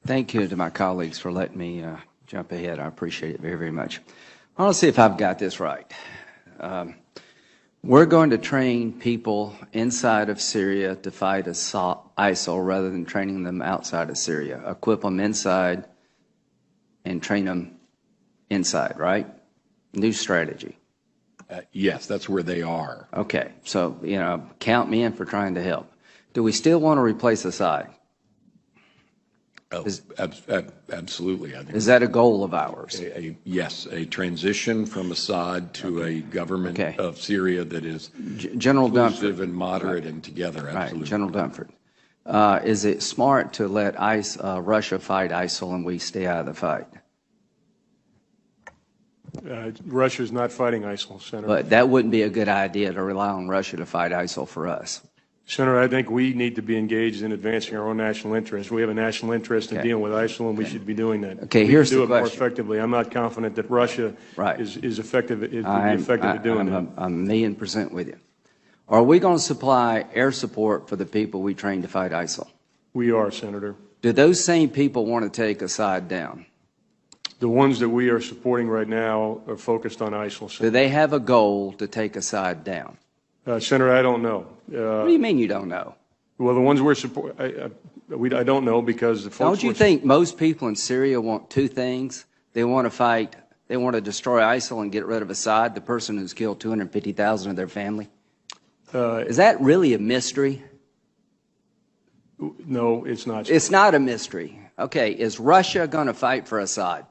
Thank you to my colleagues for letting me jump ahead. I appreciate it very, very much. I want to see if I've got this right. We're going to train people inside of Syria to fight ISIL rather than training them outside of Syria. Equip them inside and train them inside, right? New strategy. Yes, that's where they are. Okay, so, count me in for trying to help. Do we still want to replace Assad? Oh, absolutely. I think is that a goal of ours? Yes, a transition from Assad to a government of Syria that is inclusive and moderate and together. Absolutely. Right, General Dunford. Is it smart to let Russia fight ISIL and we stay out of the fight? Russia is not fighting ISIL, Senator. But that wouldn't be a good idea to rely on Russia to fight ISIL for us. Senator, I think we need to be engaged in advancing our own national interest. We have a national interest in dealing with ISIL, and we should be doing that. Okay, here's the question. We can do it more effectively. I'm not confident that Russia is effective at doing that. I'm 1,000,000% with you. Are we going to supply air support for the people we train to fight ISIL? We are, Senator. Do those same people want to take Assad down? The ones that we are supporting right now are focused on ISIL. Senator. Do they have a goal to take Assad down? Senator, I don't know. What do you mean you don't know? Well, the ones we're supporting, I don't know because the folks. Don't you think most people in Syria want two things? They want to fight, they want to destroy ISIL and get rid of Assad, the person who's killed 250,000 of their family? Is that really a mystery? No, it's not. It's not a mystery. Okay, is Russia going to fight for Assad?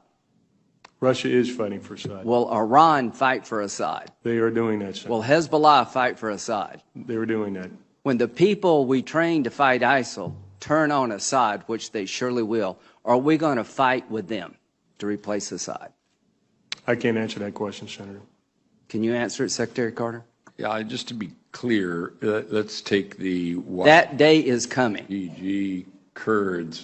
Russia is fighting for Assad. Will Iran fight for Assad? They are doing that, Senator. Will Hezbollah fight for Assad? They are doing that. When the people we train to fight ISIL turn on Assad, which they surely will, are we going to fight with them to replace Assad? I can't answer that question, Senator. Can you answer it, Secretary Carter? Yeah, just to be clear, let's take the that day is coming. YPG Kurds.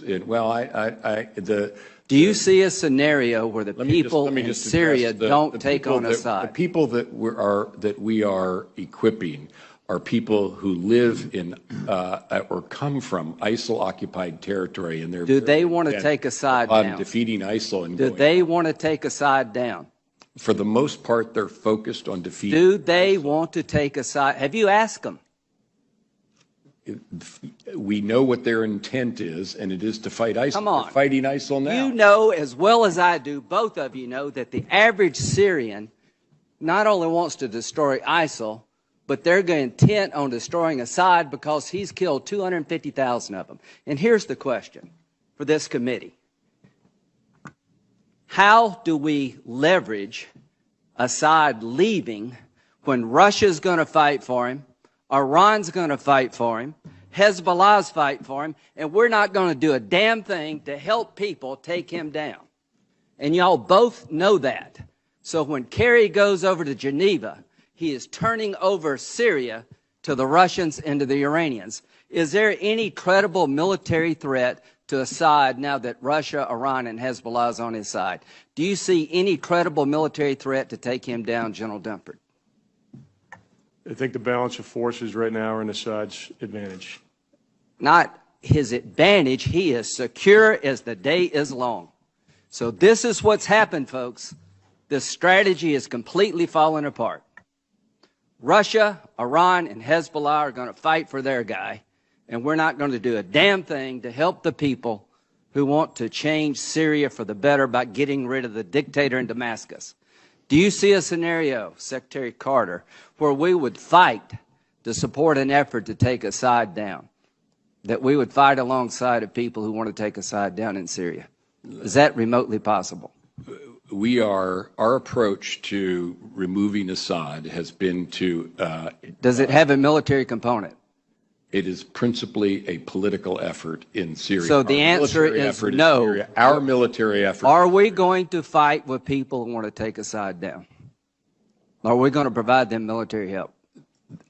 Do you see a scenario where the people in Syria don't take on Assad? The people that we are equipping are people who live in or come from ISIL-occupied territory, and they're. Do they want to take Assad down? Defeating ISIL and. Do they want to take Assad down? For the most part, they're focused on defeating. Do they want to take Assad? Have you asked them? We know what their intent is, and it is to fight ISIL. Come on. They're fighting ISIL now. You know as well as I do, both of you know, that the average Syrian not only wants to destroy ISIL, but they're intent on destroying Assad because he's killed 250,000 of them. And here's the question for this committee. How do we leverage Assad leaving when Russia's going to fight for him, Iran's going to fight for him, Hezbollah's fight for him, and we're not going to do a damn thing to help people take him down? And y'all both know that. So when Kerry goes over to Geneva, he is turning over Syria to the Russians and to the Iranians. Is there any credible military threat to Assad now that Russia, Iran, and Hezbollah is on his side? Do you see any credible military threat to take him down, General Dunford? I think the balance of forces right now are in Assad's advantage. Not his advantage. He is secure as the day is long. So this is what's happened, folks. This strategy is completely falling apart. Russia, Iran, and Hezbollah are going to fight for their guy, and we're not going to do a damn thing to help the people who want to change Syria for the better by getting rid of the dictator in Damascus. Do you see a scenario, Secretary Carter, where we would fight to support an effort to take Assad down, that we would fight alongside of people who want to take Assad down in Syria? Is that remotely possible? Our approach to removing Assad has been to. Does it have a military component? It is principally a political effort in Syria. So the answer is no. Our military effort. Are we going to fight with people who want to take Assad down? Are we going to provide them military help?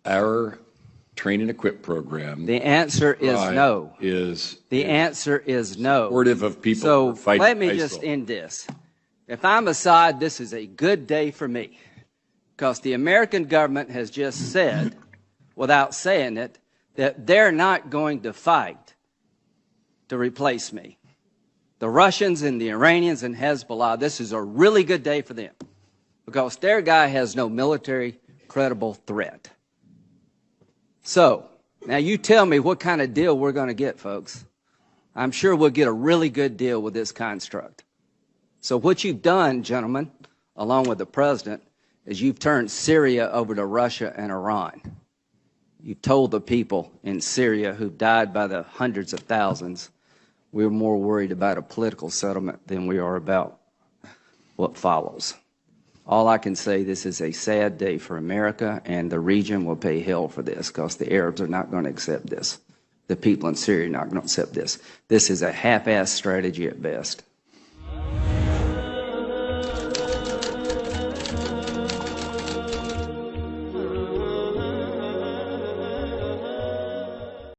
Our train and equip program. The answer is no. The answer is no. Supportive of people so who fight let me ISIL. just end this. If I'm Assad, this is a good day for me, because the American government has just said, without saying it, that they're not going to fight to replace me. The Russians and the Iranians and Hezbollah, this is a really good day for them because their guy has no military credible threat. So, now you tell me what kind of deal we're going to get, folks. I'm sure we'll get a really good deal with this construct. So what you've done, gentlemen, along with the president, is you've turned Syria over to Russia and Iran. You've told the people in Syria who've died by the hundreds of thousands, we're more worried about a political settlement than we are about what follows. All I can say, this is a sad day for America, and the region will pay hell for this because the Arabs are not going to accept this. The people in Syria are not going to accept this. This is a half-assed strategy at best.